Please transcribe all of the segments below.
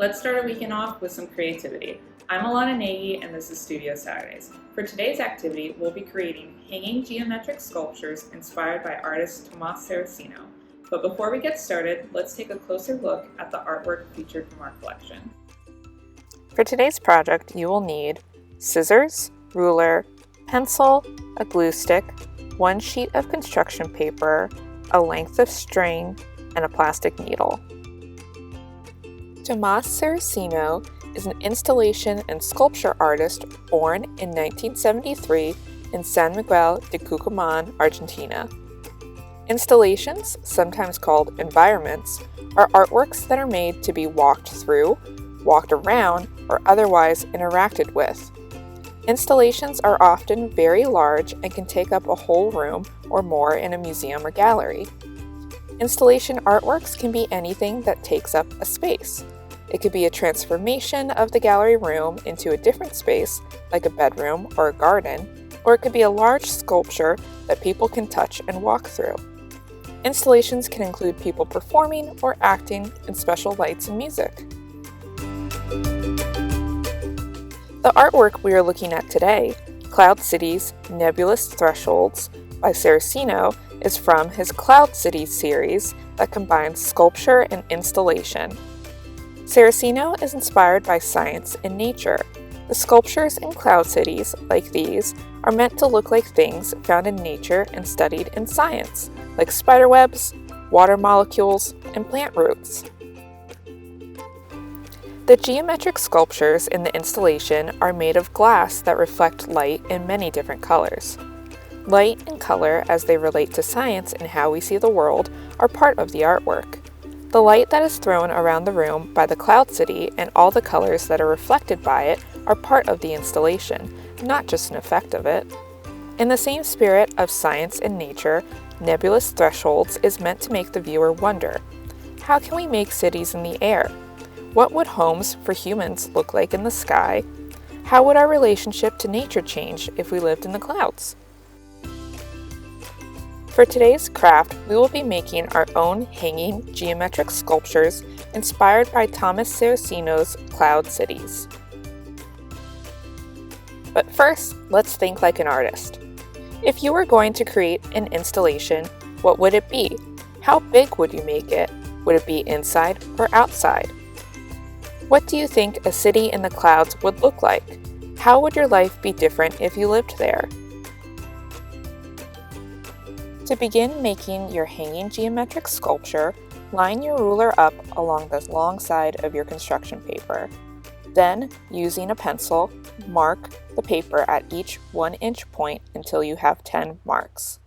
Let's start our weekend off with some creativity. I'm Alana Nagy and this is Studio Saturdays. For today's activity, we'll be creating hanging geometric sculptures inspired by artist TOMÁS SARACENO. But before we get started, let's take a closer look at the artwork featured from our collection. For today's project, you will need scissors, ruler, pencil, a glue stick, one sheet of construction paper, a length of string, and a plastic needle. TOMÁS SARACENO is an installation and sculpture artist born in 1973 in San Miguel de Tucumán, Argentina. Installations, sometimes called environments, are artworks that are made to be walked through, walked around, or otherwise interacted with. Installations are often very large and can take up a whole room or more in a museum or gallery. Installation artworks can be anything that takes up a space. It could be a transformation of the gallery room into a different space, like a bedroom or a garden, or it could be a large sculpture that people can touch and walk through. Installations can include people performing or acting in special lights and music. The artwork we are looking at today, Cloud Cities, Nebulous Thresholds by Saraceno, is from his Cloud Cities series that combines sculpture and installation. Saraceno is inspired by science and nature. The sculptures in Cloud Cities, like these, are meant to look like things found in nature and studied in science, like spiderwebs, water molecules, and plant roots. The geometric sculptures in the installation are made of glass that reflect light in many different colors. Light and color, as they relate to science and how we see the world, are part of the artwork. The light that is thrown around the room by the Cloud City and all the colors that are reflected by it are part of the installation, not just an effect of it. In the same spirit of science and nature, Nebulous Thresholds is meant to make the viewer wonder, how can we make cities in the air? What would homes for humans look like in the sky? How would our relationship to nature change if we lived in the clouds? For today's craft, we will be making our own hanging geometric sculptures inspired by TOMÁS SARACENO's Cloud Cities. But first, let's think like an artist. If you were going to create an installation, what would it be? How big would you make it? Would it be inside or outside? What do you think a city in the clouds would look like? How would your life be different if you lived there? To begin making your hanging geometric sculpture, line your ruler up along the long side of your construction paper. Then, using a pencil, mark the paper at each 1-inch point until you have 10 marks.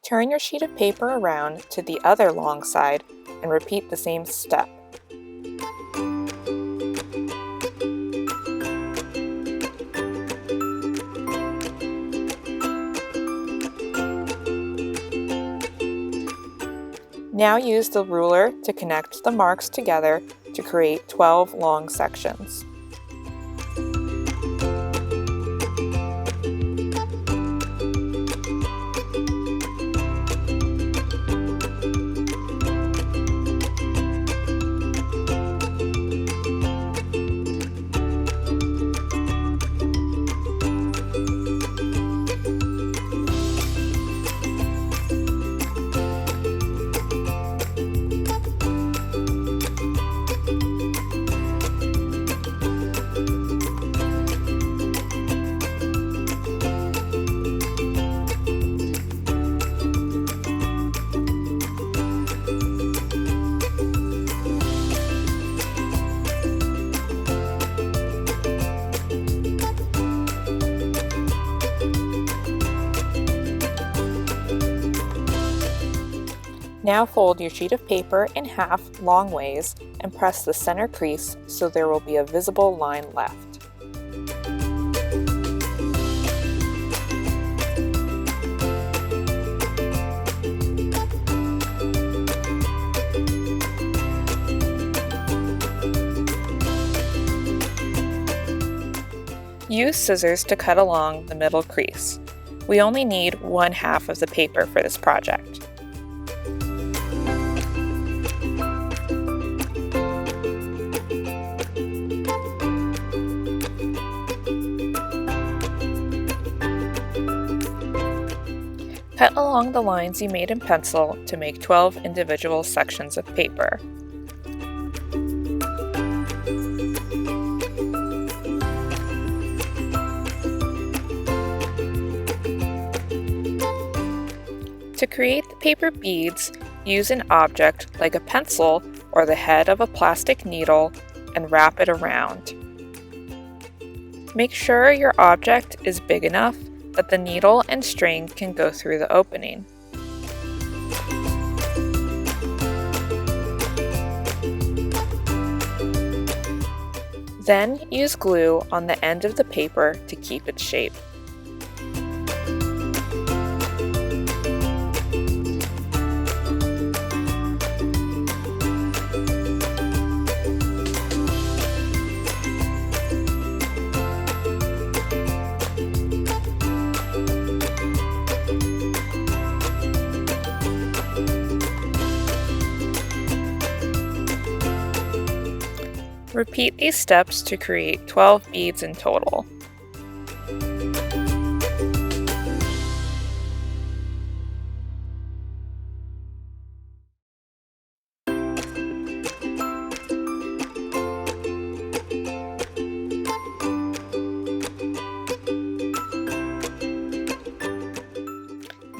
Turn your sheet of paper around to the other long side and repeat the same step. Now use the ruler to connect the marks together to create 12 long sections. Now fold your sheet of paper in half long ways and press the center crease so there will be a visible line left. Use scissors to cut along the middle crease. We only need 1/2 of the paper for this project. Cut along the lines you made in pencil to make 12 individual sections of paper. To create the paper beads, use an object like a pencil or the head of a plastic needle and wrap it around. Make sure your object is big enough that the needle and string can go through the opening. Then use glue on the end of the paper to keep its shape. Repeat these steps to create 12 beads in total.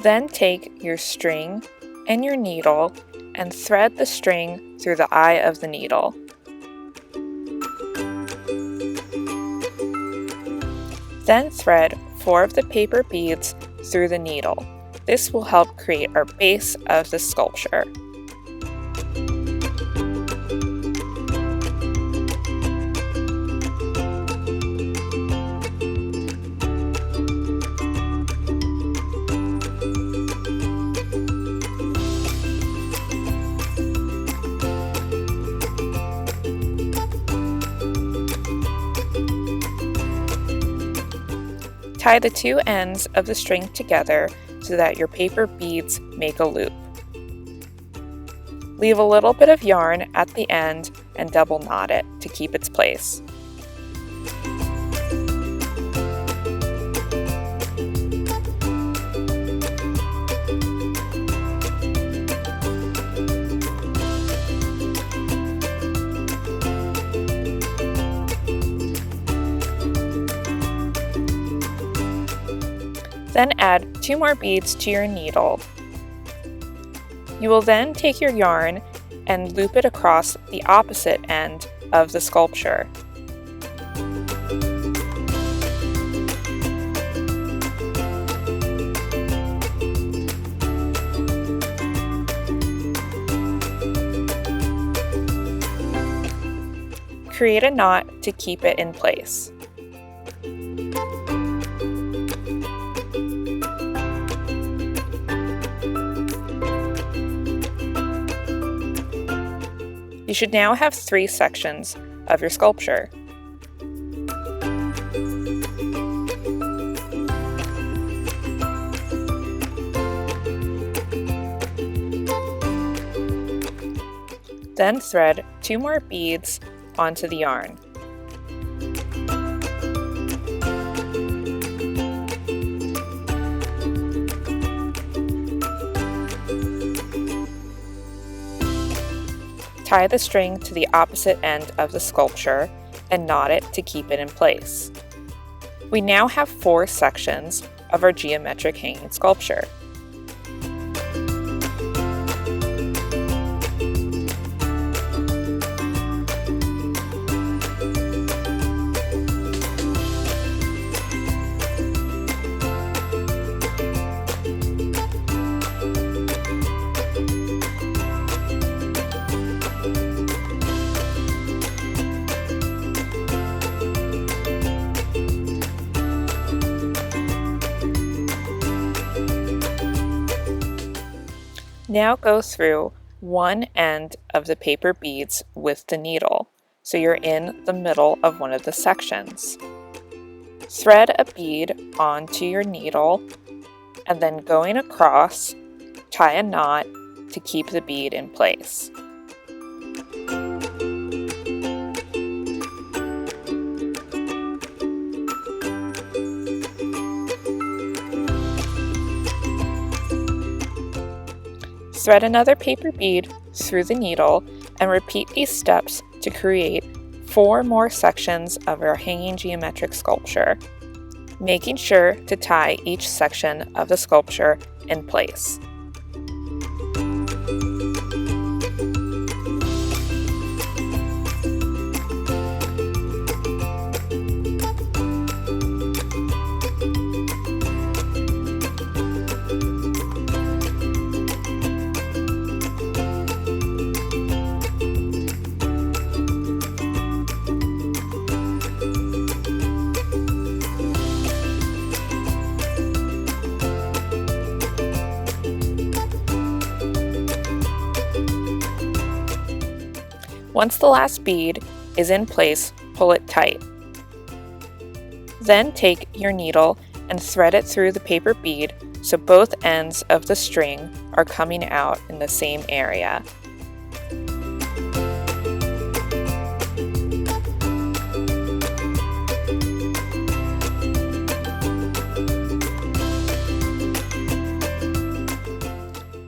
Then take your string and your needle and thread the string through the eye of the needle. Then thread 4 of the paper beads through the needle. This will help create our base of the sculpture. Tie the two ends of the string together so that your paper beads make a loop. Leave a little bit of yarn at the end and double knot it to keep its place. Then add 2 more beads to your needle. You will then take your yarn and loop it across the opposite end of the sculpture. Create a knot to keep it in place. You should now have 3 sections of your sculpture. Then thread 2 more beads onto the yarn. Tie the string to the opposite end of the sculpture and knot it to keep it in place. We now have 4 sections of our geometric hanging sculpture. Now go through one end of the paper beads with the needle, so you're in the middle of one of the sections. Thread a bead onto your needle, and then going across, tie a knot to keep the bead in place. Thread another paper bead through the needle and repeat these steps to create 4 more sections of our hanging geometric sculpture, making sure to tie each section of the sculpture in place. Once the last bead is in place, pull it tight. Then take your needle and thread it through the paper bead so both ends of the string are coming out in the same area.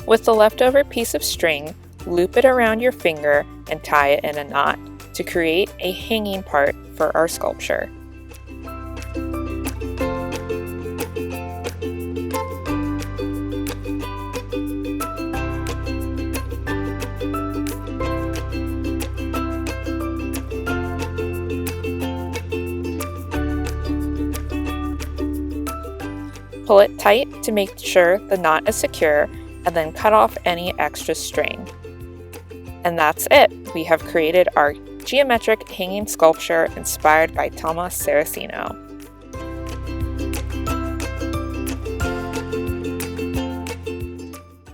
With the leftover piece of string, loop it around your finger and tie it in a knot to create a hanging part for our sculpture. Pull it tight to make sure the knot is secure, and then cut off any extra string. And that's it! We have created our geometric hanging sculpture inspired by TOMÁS Saraceno.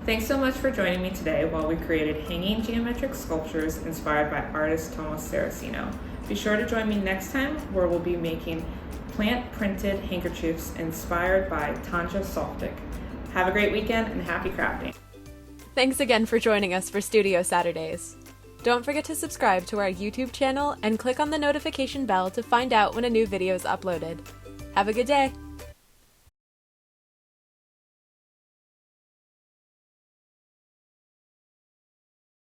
Thanks so much for joining me today while we created hanging geometric sculptures inspired by artist TOMÁS Saraceno. Be sure to join me next time where we'll be making plant-printed handkerchiefs inspired by Tanja Soltic. Have a great weekend and happy crafting! Thanks again for joining us for Studio Saturdays. Don't forget to subscribe to our YouTube channel and click on the notification bell to find out when a new video is uploaded. Have a good day!